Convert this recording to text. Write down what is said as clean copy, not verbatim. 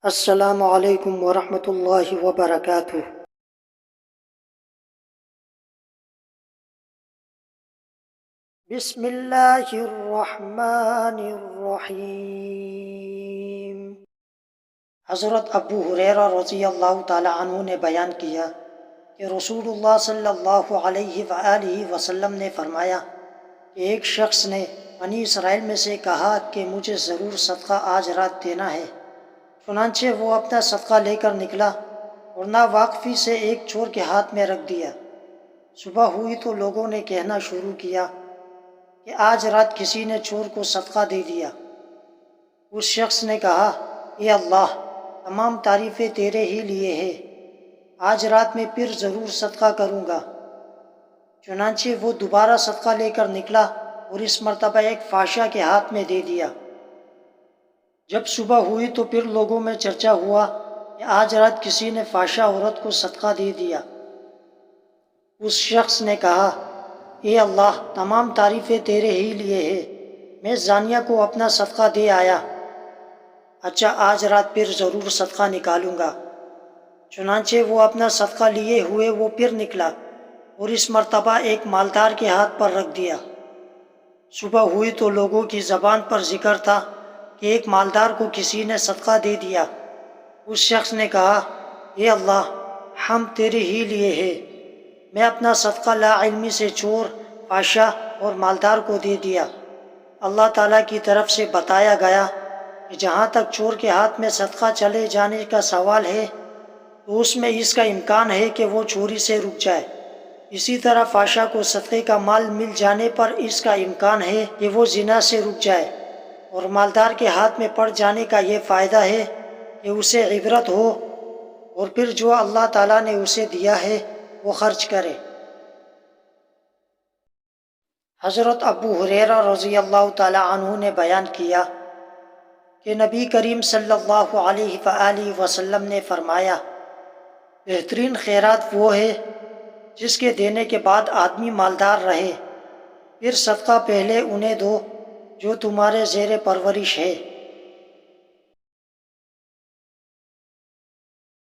السلام علیکم ورحمۃ اللہ وبرکاتہ۔ بسم اللہ الرحمن الرحیم۔ حضرت ابو ہریرہ رضی اللہ تعالی عنہ نے بیان کیا کہ رسول اللہ صلی اللہ علیہ وآلہ وسلم نے فرمایا کہ ایک شخص نے بنی اسرائیل میں سے کہا کہ مجھے ضرور صدقہ آج رات دینا ہے، چنانچہ وہ اپنا صدقہ لے کر نکلا اور ناواقفی سے ایک چور کے ہاتھ میں رکھ دیا۔ صبح ہوئی تو لوگوں نے کہنا شروع کیا کہ آج رات کسی نے چور کو صدقہ دے دیا۔ اس شخص نے کہا، اے اللہ، تمام تعریفیں تیرے ہی لیے ہیں، آج رات میں پھر ضرور صدقہ کروں گا۔ چنانچہ وہ دوبارہ صدقہ لے کر نکلا اور اس مرتبہ ایک فحشہ کے ہاتھ میں دے دیا۔ جب صبح ہوئی تو پھر لوگوں میں چرچا ہوا کہ آج رات کسی نے فحشہ عورت کو صدقہ دے دیا۔ اس شخص نے کہا، اے اللہ، تمام تعریفیں تیرے ہی لیے ہیں، میں زانیہ کو اپنا صدقہ دے آیا۔ اچھا، آج رات پھر ضرور صدقہ نکالوں گا۔ چنانچہ وہ اپنا صدقہ لیے ہوئے وہ پھر نکلا اور اس مرتبہ ایک مالدار کے ہاتھ پر رکھ دیا۔ صبح ہوئی تو لوگوں کی زبان پر ذکر تھا کہ ایک مالدار کو کسی نے صدقہ دے دیا۔ اس شخص نے کہا، اے اللہ، ہم تیرے ہی لیے ہیں، میں اپنا صدقہ لا علمی سے چور، فحشہ اور مالدار کو دے دیا۔ اللہ تعالیٰ کی طرف سے بتایا گیا کہ جہاں تک چور کے ہاتھ میں صدقہ چلے جانے کا سوال ہے تو اس میں اس کا امکان ہے کہ وہ چوری سے رک جائے۔ اسی طرح فحشہ کو صدقے کا مال مل جانے پر اس کا امکان ہے کہ وہ زنا سے رک جائے، اور مالدار کے ہاتھ میں پڑ جانے کا یہ فائدہ ہے کہ اسے عبرت ہو اور پھر جو اللہ تعالیٰ نے اسے دیا ہے وہ خرچ کرے۔ حضرت ابو ہریرہ رضی اللہ تعالی عنہ نے بیان کیا کہ نبی کریم صلی اللہ علیہ وآلہ وسلم نے فرمایا، بہترین خیرات وہ ہے جس کے دینے کے بعد آدمی مالدار رہے، پھر صدقہ پہلے انہیں دو جو تمہارے زیر پرورش ہے۔